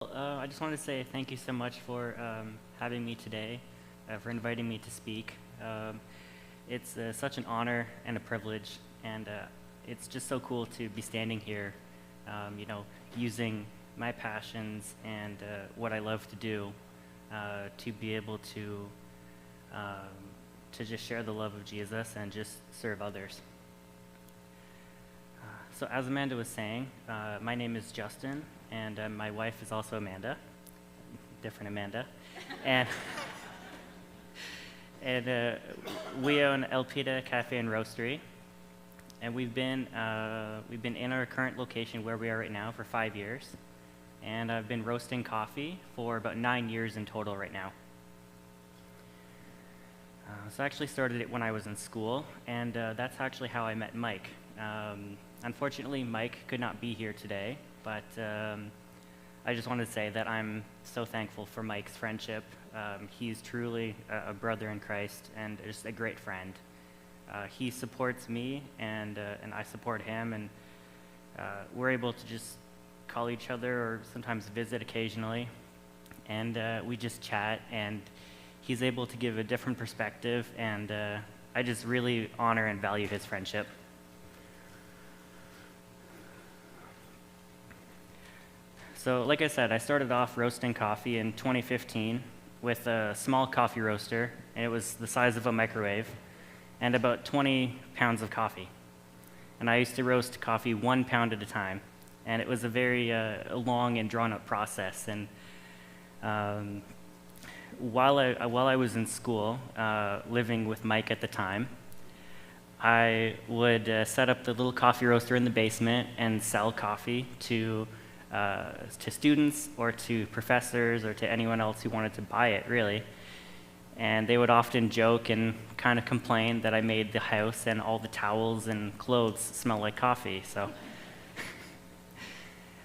I just wanted to say thank you so much for having me today, for inviting me to speak. It's such an honor and a privilege, and it's just so cool to be standing here, using my passions and what I love to do to be able to just share the love of Jesus and just serve others. So as Amanda was saying, my name is Justin, and my wife is also Amanda, different Amanda, and we own Elpida Cafe Roastery, and we've been in our current location where we are right now for 5 years, and I've been roasting coffee for about 9 years in total right now. So I actually started it when I was in school, and that's actually how I met Mike. Unfortunately, Mike could not be here today, but I just wanted to say that I'm so thankful for Mike's friendship. He's truly a brother in Christ and just a great friend. He supports me, and I support him, and we're able to just call each other or sometimes visit occasionally, and we just chat, and he's able to give a different perspective, and I just really honor and value his friendship. So like I said, I started off roasting coffee in 2015 with a small coffee roaster, and it was the size of a microwave, and about 20 pounds of coffee. And I used to roast coffee 1 pound at a time, and it was a very long and drawn-out process. And while I was in school, living with Mike at the time, I would set up the little coffee roaster in the basement and sell coffee to students or to professors or to anyone else who wanted to buy it, really. And they would often joke and kind of complain that I made the house and all the towels and clothes smell like coffee. So,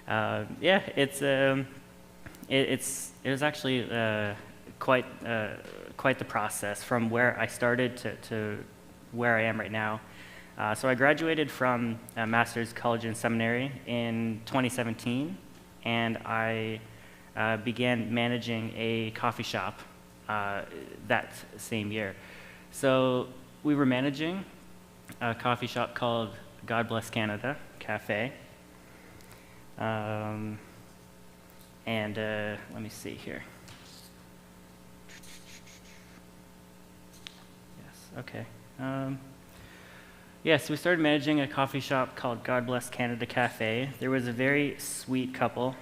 yeah, it was actually quite the process from where I started to where I am right now. So I graduated from a master's college and seminary in 2017, and I began managing a coffee shop that same year. So we were managing a coffee shop called God Bless Canada Cafe. And let me see here. Yes, okay. Yes, we started managing a coffee shop called God Bless Canada Cafe. There was a very sweet couple.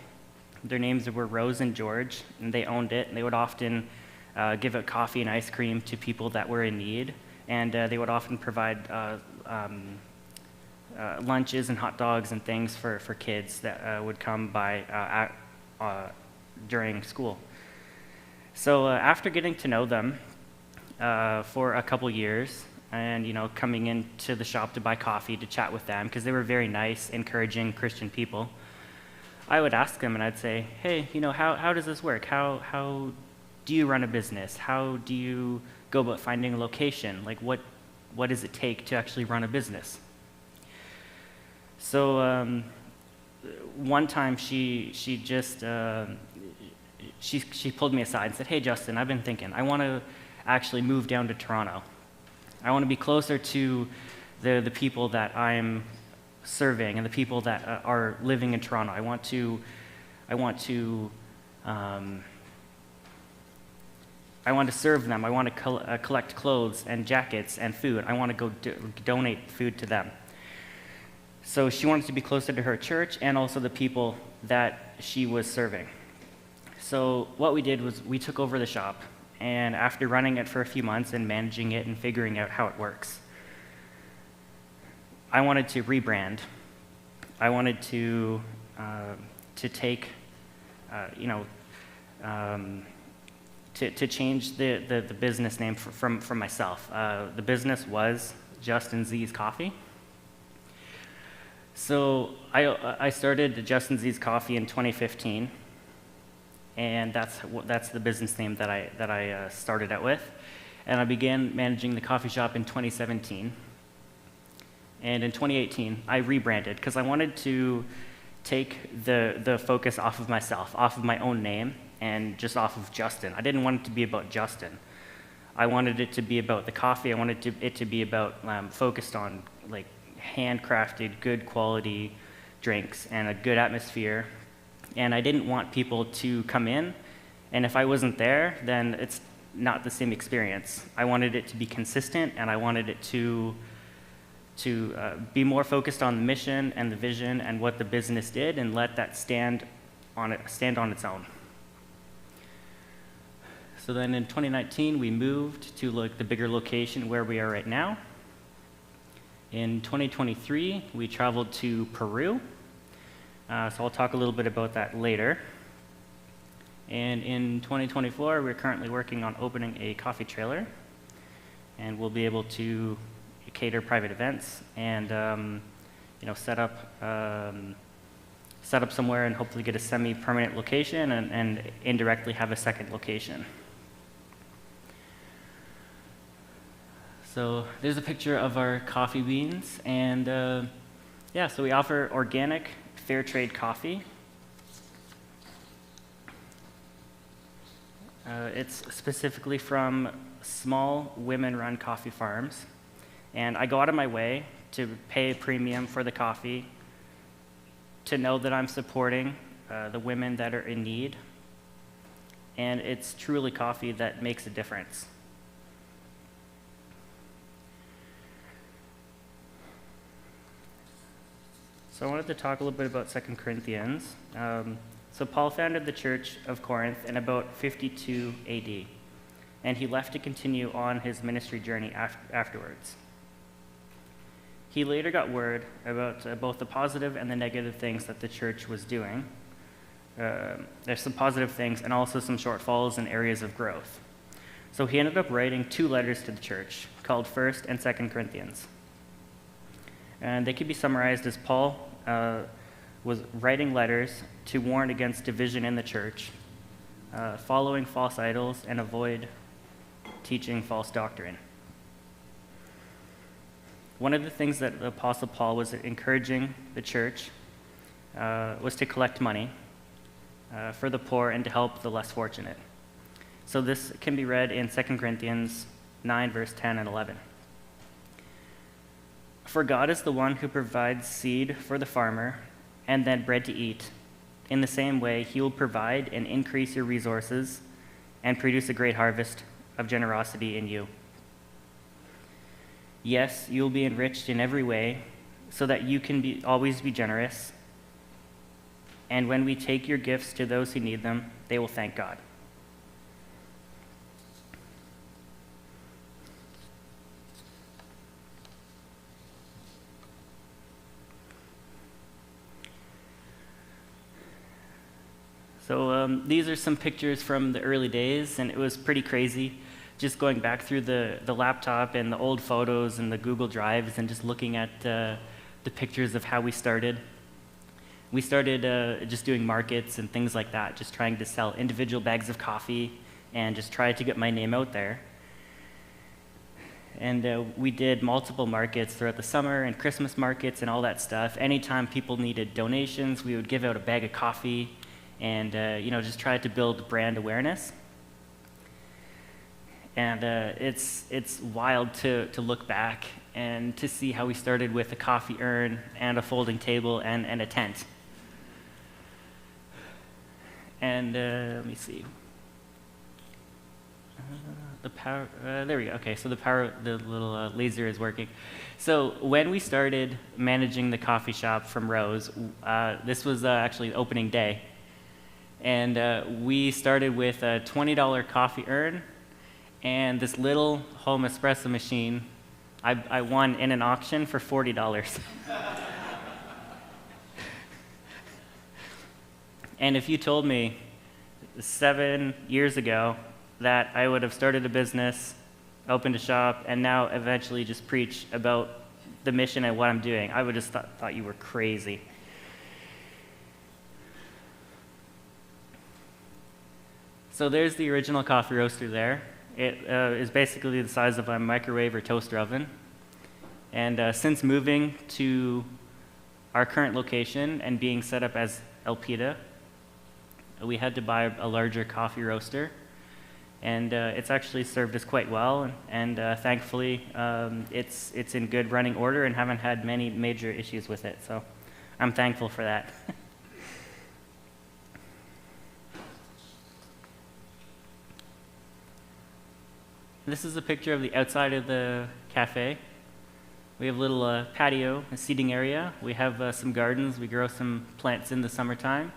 Their names were Rose and George, and they owned it. And they would often give out coffee and ice cream to people that were in need, and they would often provide lunches and hot dogs and things for kids that would come by during school. So after getting to know them for a couple years, and coming into the shop to buy coffee, to chat with them, because they were very nice, encouraging Christian people, I would ask them, and I'd say, hey, how does this work? How do you run a business? How do you go about finding a location? Like, what does it take to actually run a business? So one time she pulled me aside and said, hey, Justin, I've been thinking, I want to actually move down to Toronto. I want to be closer to the people that I'm serving and the people that are living in Toronto. I want to serve them. I want to collect clothes and jackets and food. I want to go donate food to them. So she wanted to be closer to her church and also the people that she was serving. So what we did was we took over the shop. And after running it for a few months and managing it and figuring out how it works, I wanted to rebrand. I wanted to take, to change the business name from myself. The business was Justin Z's Coffee. So I started Justin Z's Coffee in 2015. And that's the business name that I started out with. And I began managing the coffee shop in 2017. And in 2018, I rebranded because I wanted to take the focus off of myself, off of my own name, and just off of Justin. I didn't want it to be about Justin. I wanted it to be about the coffee. I wanted it to be about focused on like handcrafted, good quality drinks and a good atmosphere. And I didn't want people to come in, and if I wasn't there, then it's not the same experience. I wanted it to be consistent, and I wanted it to be more focused on the mission and the vision and what the business did, and let that stand on its own. So then in 2019, we moved to the bigger location where we are right now. In 2023, we traveled to Peru. So I'll talk a little bit about that later. And in 2024, we're currently working on opening a coffee trailer, and we'll be able to cater private events and set up somewhere and hopefully get a semi-permanent location and indirectly have a second location. So there's a picture of our coffee beans, and so we offer organic, fair trade coffee. It's specifically from small women-run coffee farms, and I go out of my way to pay a premium for the coffee, to know that I'm supporting the women that are in need, and it's truly coffee that makes a difference. So I wanted to talk a little bit about 2 Corinthians. So Paul founded the church of Corinth in about 52 AD, and he left to continue on his ministry journey afterwards. He later got word about both the positive and the negative things that the church was doing. There's some positive things and also some shortfalls and areas of growth. So he ended up writing 2 letters to the church called 1st and 2nd Corinthians. And they could be summarized as Paul was writing letters to warn against division in the church, following false idols, and avoid teaching false doctrine. One of the things that the Apostle Paul was encouraging the church was to collect money for the poor and to help the less fortunate. So this can be read in 2 Corinthians 9, verse 10 and 11. For God is the one who provides seed for the farmer and then bread to eat. In the same way, he will provide and increase your resources and produce a great harvest of generosity in you. Yes, you will be enriched in every way so that you can always be generous. And when we take your gifts to those who need them, they will thank God. So these are some pictures from the early days, and it was pretty crazy just going back through the laptop and the old photos and the Google Drives and just looking at the pictures of how we started. We started just doing markets and things like that, just trying to sell individual bags of coffee and just try to get my name out there. And we did multiple markets throughout the summer and Christmas markets and all that stuff. Anytime people needed donations, we would give out a bag of coffee and just try to build brand awareness. And it's wild to look back and to see how we started with a coffee urn and a folding table and a tent. And let me see. The power, there we go. Okay, so the little laser is working. So when we started managing the coffee shop from Rose, this was actually opening day. And we started with a $20 coffee urn and this little home espresso machine. I won in an auction for $40. And if you told me 7 years ago that I would have started a business, opened a shop, and now eventually just preach about the mission and what I'm doing, I would just thought you were crazy. So there's the original coffee roaster there. It is basically the size of a microwave or toaster oven. And since moving to our current location and being set up as Elpida, we had to buy a larger coffee roaster, and it's actually served us quite well, and thankfully it's in good running order and haven't had many major issues with it, so I'm thankful for that. This is a picture of the outside of the cafe. We have a little patio, a seating area. We have some gardens. We grow some plants in the summertime.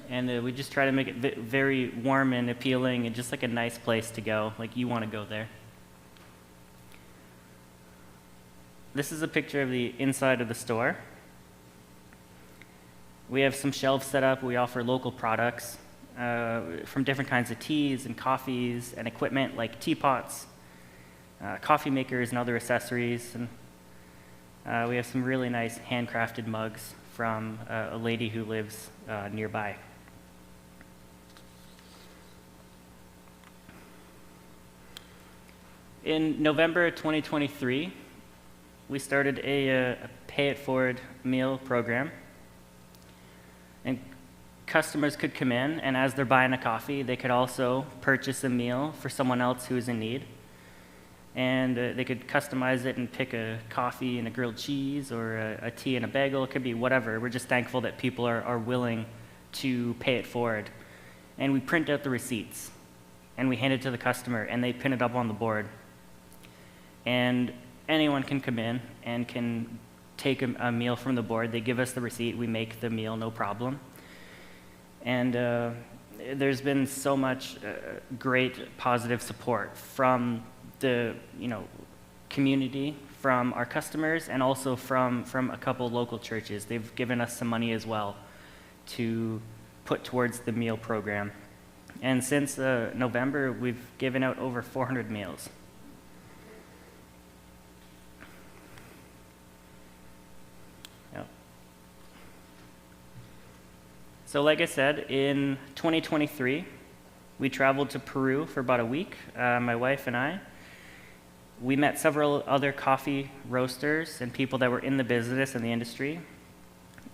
And we just try to make it very warm and appealing and just like a nice place to go, like you want to go there. This is a picture of the inside of the store. We have some shelves set up. We offer local products from different kinds of teas and coffees and equipment like teapots, coffee makers and other accessories. And we have some really nice handcrafted mugs from a lady who lives nearby. In November 2023, we started a pay it forward meal program. And customers could come in, and as they're buying a coffee, they could also purchase a meal for someone else who is in need. And they could customize it and pick a coffee and a grilled cheese or a tea and a bagel. It could be whatever. We're just thankful that people are willing to pay it forward. And we print out the receipts, and we hand it to the customer, and they pin it up on the board. And anyone can come in and can take a meal from the board. They give us the receipt. We make the meal, no problem. And there's been so much great positive support from the community, from our customers, and also from a couple local churches. They've given us some money as well to put towards the meal program. And since November, we've given out over 400 meals. So like I said, in 2023, we traveled to Peru for about a week, my wife and I. We met several other coffee roasters and people that were in the business and the industry.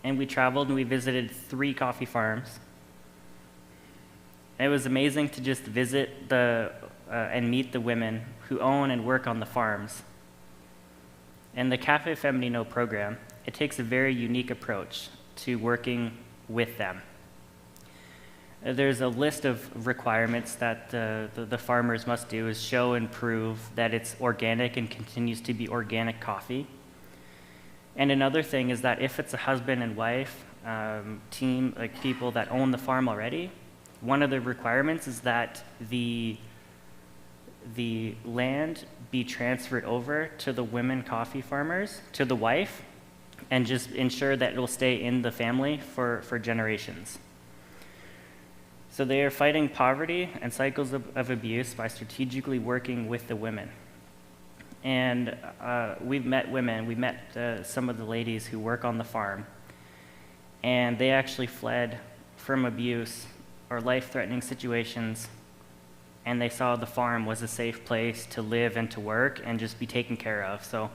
And we traveled and we visited 3 coffee farms. And it was amazing to just visit and meet the women who own and work on the farms. And the Cafe Femenino program, it takes a very unique approach to working with them. There's a list of requirements that the farmers must do is show and prove that it's organic and continues to be organic coffee. And another thing is that if it's a husband and wife team, like people that own the farm already, one of the requirements is that the land be transferred over to the women coffee farmers, to the wife, and just ensure that it will stay in the family for generations. So they are fighting poverty and cycles of abuse by strategically working with the women. And we've met women, we met some of the ladies who work on the farm, and they actually fled from abuse or life-threatening situations, and they saw the farm was a safe place to live and to work and just be taken care of. So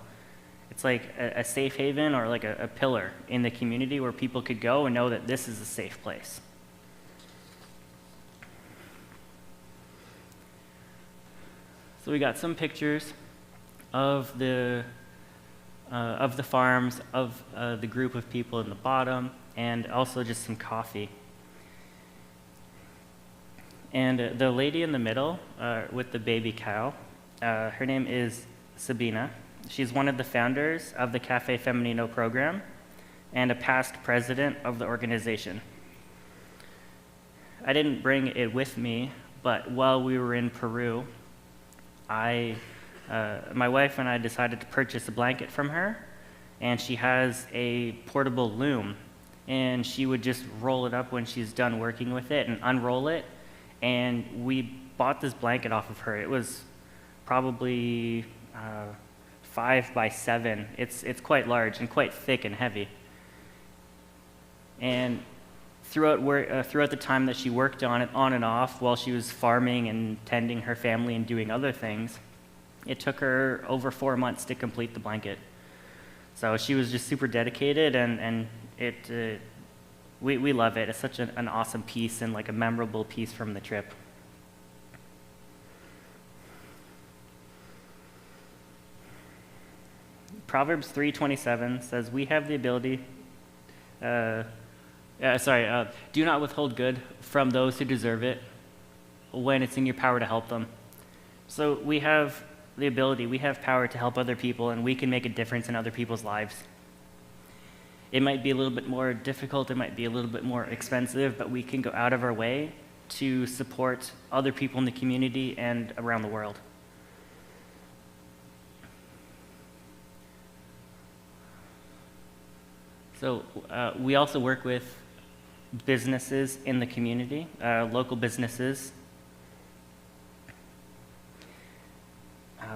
it's like a safe haven or like a pillar in the community where people could go and know that this is a safe place. So we got some pictures of the farms, of the group of people in the bottom, and also just some coffee. And the lady in the middle with the baby cow, her name is Sabina. She's one of the founders of the Cafe Femenino program and a past president of the organization. I didn't bring it with me, but while we were in Peru, my wife and I decided to purchase a blanket from her, and she has a portable loom, and she would just roll it up when she's done working with it and unroll it, and we bought this blanket off of her. It was probably 5 by 7. It's quite large and quite thick and heavy. And throughout the time that she worked on it, on and off, while she was farming and tending her family and doing other things, it took her over 4 months to complete the blanket. So she was just super dedicated, and we love it. It's such an awesome piece and like a memorable piece from the trip. Proverbs 3:27 says, "We have the ability. Do not withhold good from those who deserve it when it's in your power to help them." So we have the ability, we have power to help other people, and we can make a difference in other people's lives. It might be a little bit more difficult, it might be a little bit more expensive, but we can go out of our way to support other people in the community and around the world. So we also work with businesses in the community, local businesses.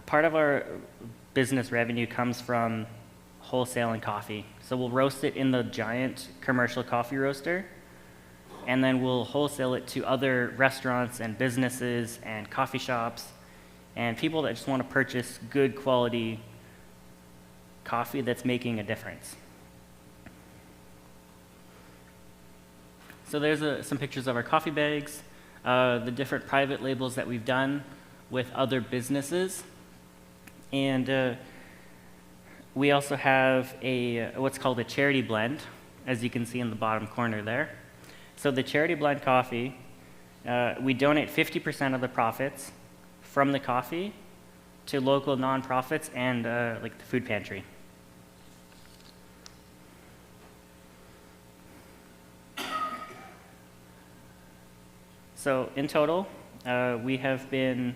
Part of our business revenue comes from wholesaling coffee. So we'll roast it in the giant commercial coffee roaster, and then we'll wholesale it to other restaurants and businesses and coffee shops and people that just want to purchase good quality coffee that's making a difference. So there's some pictures of our coffee bags, the different private labels that we've done with other businesses. And we also have what's called a charity blend, as you can see in the bottom corner there. So the charity blend coffee, we donate 50% of the profits from the coffee to local nonprofits and like the food pantry. So in total, I've been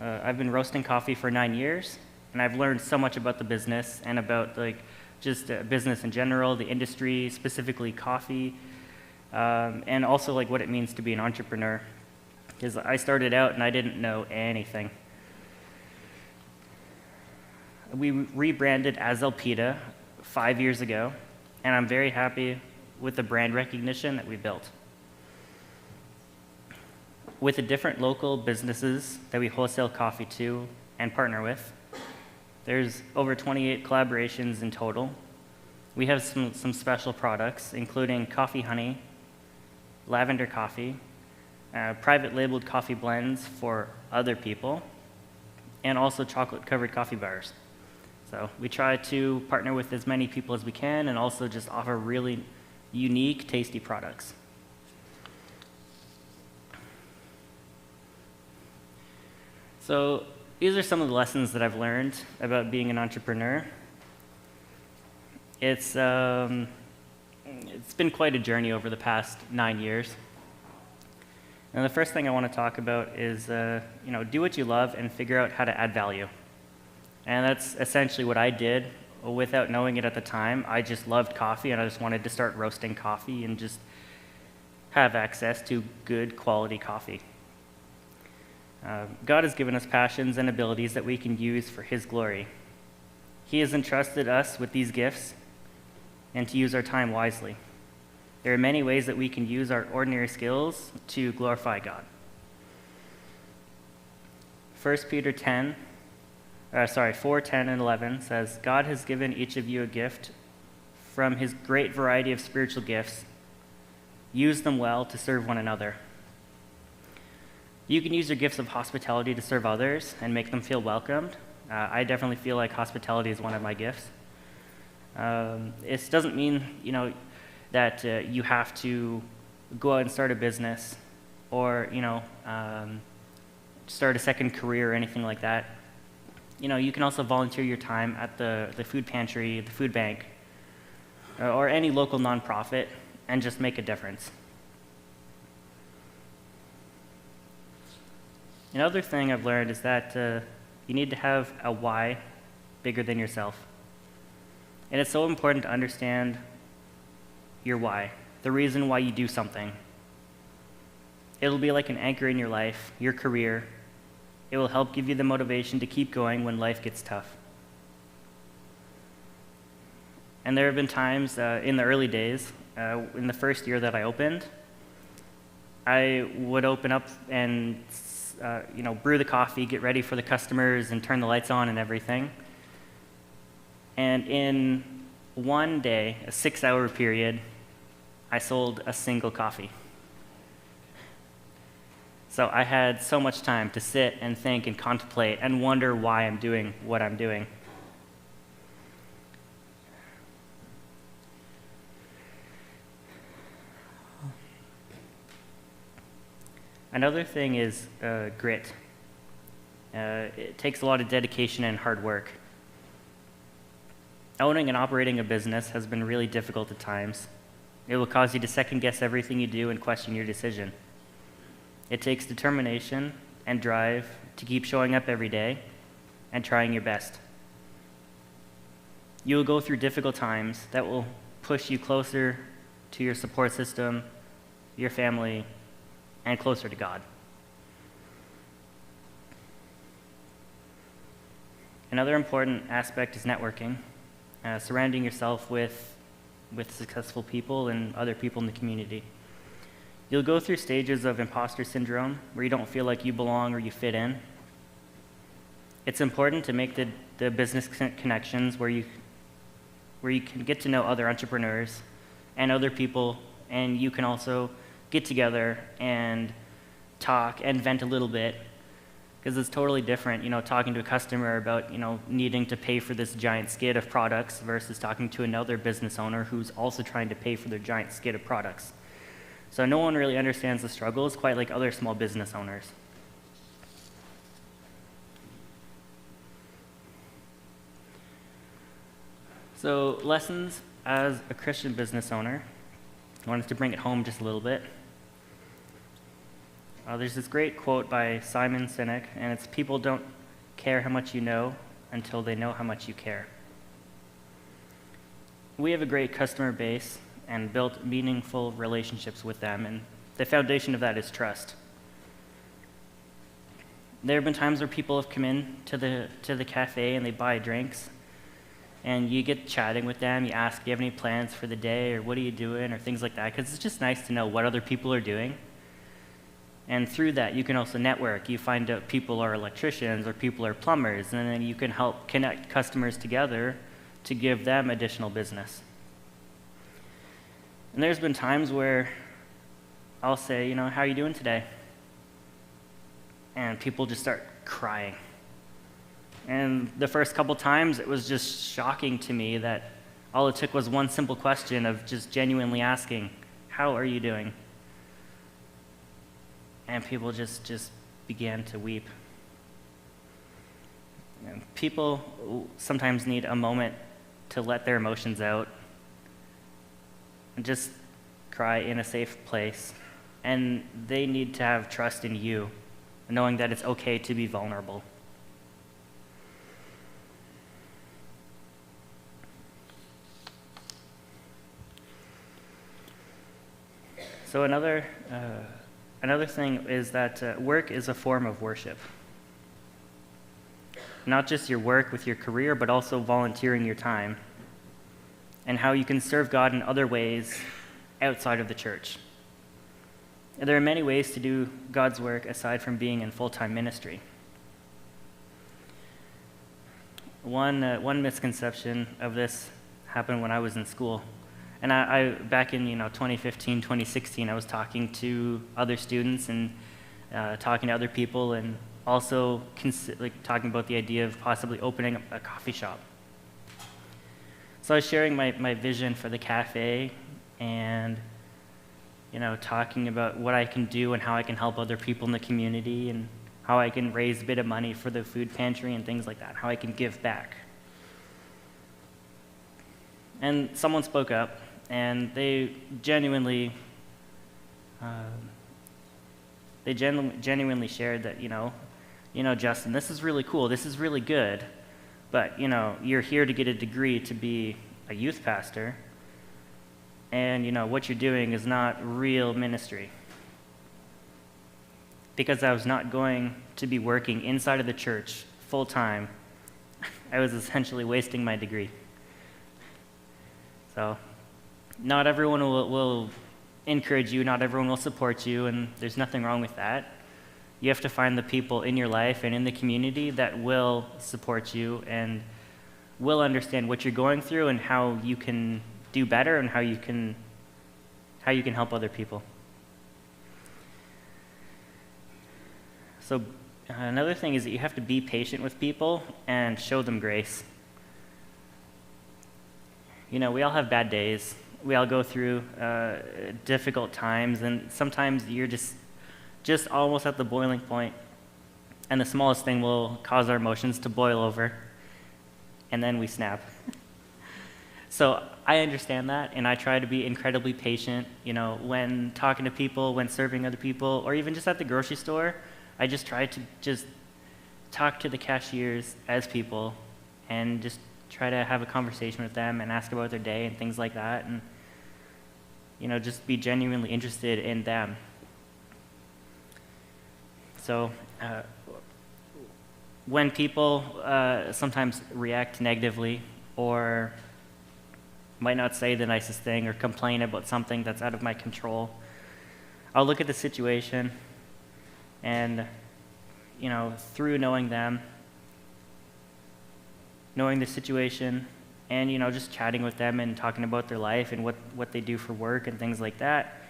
roasting coffee for 9 years, and I've learned so much about the business and about just business in general, the industry, specifically coffee, and also what it means to be an entrepreneur. Because I started out and I didn't know anything. We rebranded as Elpida 5 years ago, and I'm very happy with the brand recognition that we built. With the different local businesses that we wholesale coffee to and partner with, there's over 28 collaborations in total. We have some special products, including coffee honey, lavender coffee, private labeled coffee blends for other people, and also chocolate-covered coffee bars. So we try to partner with as many people as we can and also just offer really unique, tasty products. So these are some of the lessons that I've learned about being an entrepreneur. It's been quite a journey over the past 9 years. And the first thing I want to talk about is, do what you love and figure out how to add value. And that's essentially what I did without knowing it at the time. I just loved coffee, and I just wanted to start roasting coffee and just have access to good quality coffee. God has given us passions and abilities that we can use for His glory. He has entrusted us with these gifts and to use our time wisely. There are many ways that we can use our ordinary skills to glorify God. 1 Peter 4, 10, and 11 says, "God has given each of you a gift from His great variety of spiritual gifts. Use them well to serve one another." You can use your gifts of hospitality to serve others and make them feel welcomed. I definitely feel like hospitality is one of my gifts. It doesn't mean, that you have to go out and start a business or, start a second career or anything like that. You can also volunteer your time at the food pantry, the food bank, or any local nonprofit and just make a difference. Another thing I've learned is that you need to have a why bigger than yourself. And it's so important to understand your why, the reason why you do something. It'll be like an anchor in your life, your career. It will help give you the motivation to keep going when life gets tough. And there have been times in the early days, in the first year that I opened, I would open up and brew the coffee, get ready for the customers, and turn the lights on and everything. And in one day, a 6-hour period, I sold a single coffee. So I had so much time to sit and think and contemplate and wonder why I'm doing what I'm doing. Another thing is grit. It takes a lot of dedication and hard work. Owning and operating a business has been really difficult at times. It will cause you to second-guess everything you do and question your decision. It takes determination and drive to keep showing up every day and trying your best. You will go through difficult times that will push you closer to your support system, your family, and closer to God. Another important aspect is networking, surrounding yourself with successful people and other people in the community. You'll go through stages of imposter syndrome where you don't feel like you belong or you fit in. It's important to make the business connections where you can get to know other entrepreneurs and other people, and you can also get together and talk and vent a little bit, because it's totally different, talking to a customer about, needing to pay for this giant skid of products versus talking to another business owner who's also trying to pay for their giant skid of products. So no one really understands the struggles quite like other small business owners. So lessons as a Christian business owner, I wanted to bring it home just a little bit. There's this great quote by Simon Sinek, and it's, "People don't care how much you know until they know how much you care." We have a great customer base and built meaningful relationships with them, and the foundation of that is trust. There have been times where people have come in to the cafe and they buy drinks, and you get chatting with them, you ask, do you have any plans for the day, or what are you doing, or things like that, because it's just nice to know what other people are doing. And through that, you can also network. You find out people are electricians or people are plumbers, and then you can help connect customers together to give them additional business. And there's been times where I'll say, how are you doing today? And people just start crying. And the first couple times, it was just shocking to me that all it took was one simple question of just genuinely asking, how are you doing? And people just began to weep. People sometimes need a moment to let their emotions out and just cry in a safe place. And they need to have trust in you, knowing that it's okay to be vulnerable. So another thing is that work is a form of worship. Not just your work with your career, but also volunteering your time and how you can serve God in other ways outside of the church. And there are many ways to do God's work aside from being in full-time ministry. One misconception of this happened when I was in school. And I back in 2015, 2016, I was talking to other students and talking to other people, and also talking about the idea of possibly opening a coffee shop. So I was sharing my vision for the cafe, and talking about what I can do and how I can help other people in the community, and how I can raise a bit of money for the food pantry and things like that, how I can give back. And someone spoke up, and they genuinely shared that, Justin, this is really cool, this is really good, but, you're here to get a degree to be a youth pastor, and, what you're doing is not real ministry. Because I was not going to be working inside of the church full-time, I was essentially wasting my degree. So, not everyone will encourage you, not everyone will support you, and there's nothing wrong with that. You have to find the people in your life and in the community that will support you and will understand what you're going through and how you can do better and how you can help other people. So another thing is that you have to be patient with people and show them grace. You know, we all have bad days. We all go through difficult times, and sometimes you're just almost at the boiling point, and the smallest thing will cause our emotions to boil over, and then we snap. So I understand that, and I try to be incredibly patient, you know, when talking to people, when serving other people, or even just at the grocery store. I just try to just talk to the cashiers as people and just try to have a conversation with them and ask about their day and things like that, and, you know, just be genuinely interested in them. So when people sometimes react negatively or might not say the nicest thing or complain about something that's out of my control, I'll look at the situation and, you know, through knowing them, knowing the situation, and, you know, just chatting with them and talking about their life and what they do for work and things like that.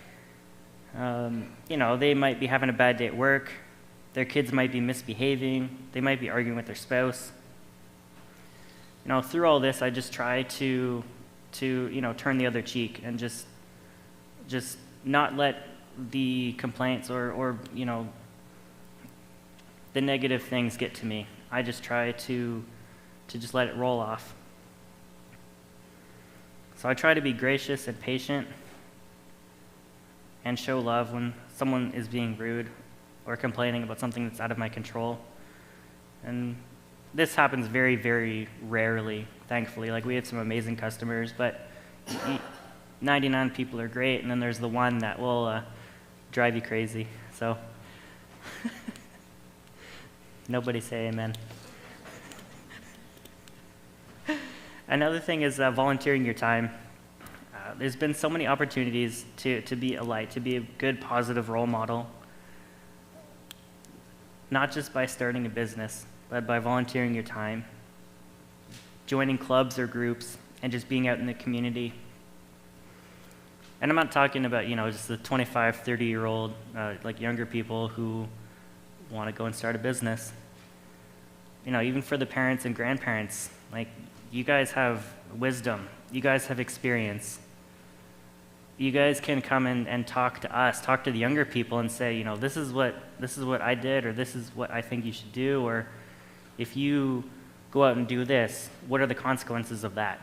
You know, they might be having a bad day at work, their kids might be misbehaving, they might be arguing with their spouse. You know, through all this, I just try to you know, turn the other cheek and just not let the complaints or you know, the negative things get to me. I just try to just let it roll off. So I try to be gracious and patient and show love when someone is being rude or complaining about something that's out of my control. And this happens very, very rarely, thankfully. Like, we have some amazing customers, but 99 people are great, and then there's the one that will drive you crazy. So nobody say amen. Another thing is volunteering your time. There's been so many opportunities to be a light, to be a good, positive role model, not just by starting a business, but by volunteering your time, joining clubs or groups, and just being out in the community. And I'm not talking about, you know, just the 25, 30-year-old, like younger people who want to go and start a business. You know, even for the parents and grandparents, like, you guys have wisdom, you guys have experience. You guys can come and talk to us, talk to the younger people and say, you know, this is what I did, or this is what I think you should do, or if you go out and do this, what are the consequences of that?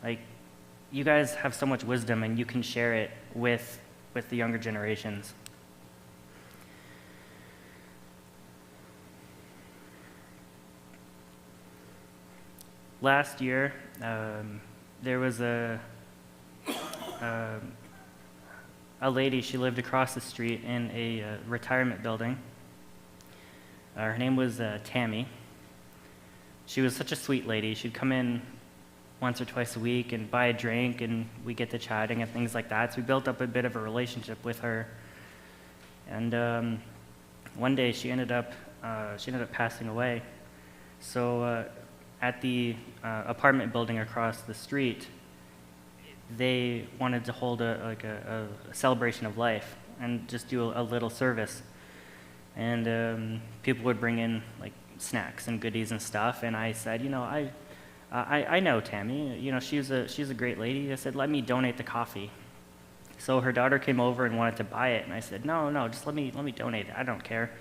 Like, you guys have so much wisdom, and you can share it with the younger generations. Last year, there was a lady. She lived across the street in a retirement building. Her name was Tammy. She was such a sweet lady. She'd come in once or twice a week and buy a drink, and we get to chatting and things like that. So we built up a bit of a relationship with her. And one day she ended up passing away. So at the apartment building across the street, they wanted to hold a celebration of life and just do a little service. And people would bring in like snacks and goodies and stuff. And I said, you know, I know Tammy. You know, she's a great lady. I said, let me donate the coffee. So her daughter came over and wanted to buy it, and I said, no, just let me donate it. I don't care.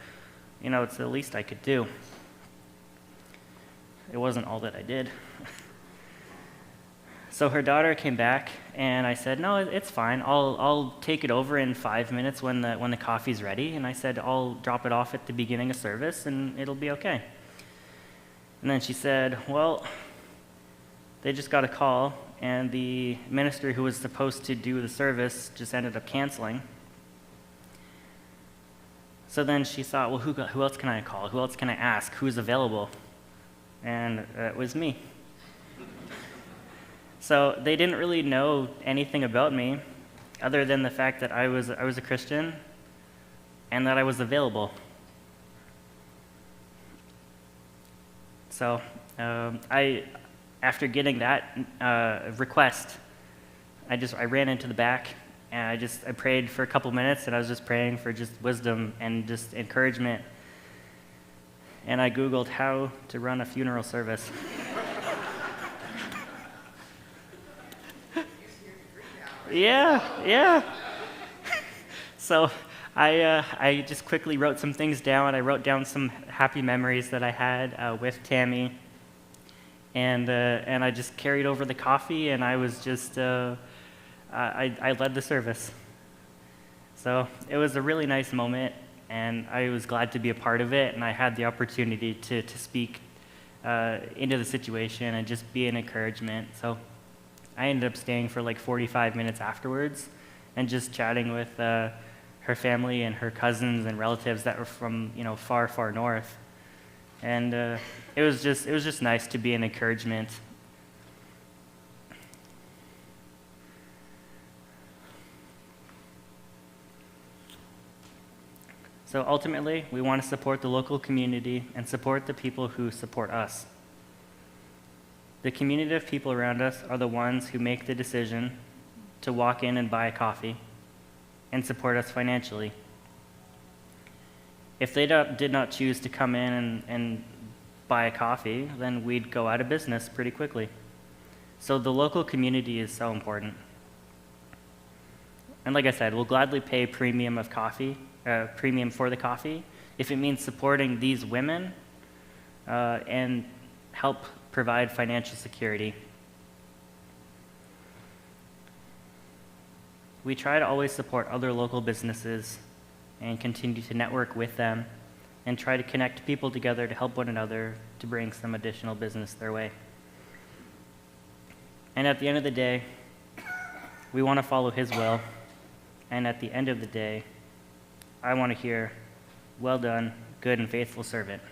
You know, it's the least I could do. It wasn't all that I did. So her daughter came back, and I said, no, it's fine. I'll take it over in 5 minutes when the coffee's ready. And I said, I'll drop it off at the beginning of service, and it'll be okay. And then she said, well, they just got a call, and the minister who was supposed to do the service just ended up canceling. So then she thought, well, who else can I call? Who else can I ask? Who's available? And it was me. So they didn't really know anything about me other than the fact that I was a Christian and that I was available. So I after getting that request, I ran into the back, and I prayed for a couple minutes, and I was just praying for just wisdom and just encouragement. And I Googled how to run a funeral service. Yeah. So I just quickly wrote some things down. I wrote down some happy memories that I had with Tammy, and I just carried over the coffee, and I was just I led the service. So it was a really nice moment, and I was glad to be a part of it, and I had the opportunity to speak into the situation and just be an encouragement. So I ended up staying for like 45 minutes afterwards and just chatting with her family and her cousins and relatives that were from far, far north. And it was just nice to be an encouragement. So ultimately, we want to support the local community and support the people who support us. The community of people around us are the ones who make the decision to walk in and buy a coffee and support us financially. If they did not choose to come in and buy a coffee, then we'd go out of business pretty quickly. So the local community is so important. And like I said, we'll gladly pay premium for the coffee if it means supporting these women and help provide financial security. We try to always support other local businesses and continue to network with them and try to connect people together to help one another to bring some additional business their way. And at the end of the day, we want to follow His will. And at the end of the day, I want to hear, "Well done, good and faithful servant."